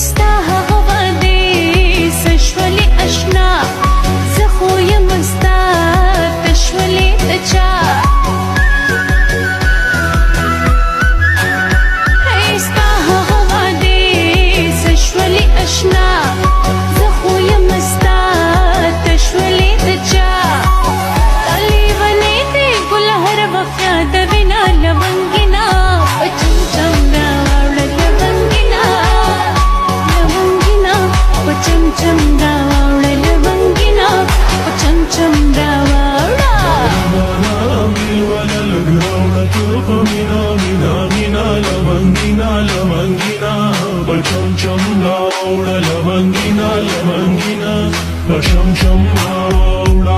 ستا هغه وعدې څه شولې اشنا زه خو یم ستا ته شولې د چا ستا هغه وعدې څه شولې اشنا زه خو یم ستا ته شولې د چا لیونۍ دې ګل هر وفا د وینا لونګینا په چمچم راوړه لونګینا لونګینا په چمچم راوړه لونګینا په چمچم راوړه ولا لګراوړه ته په مینا مینا مینا لونګینا لونګینا په چمچم راوړه لونګینا لونګینا په چمچم راوړه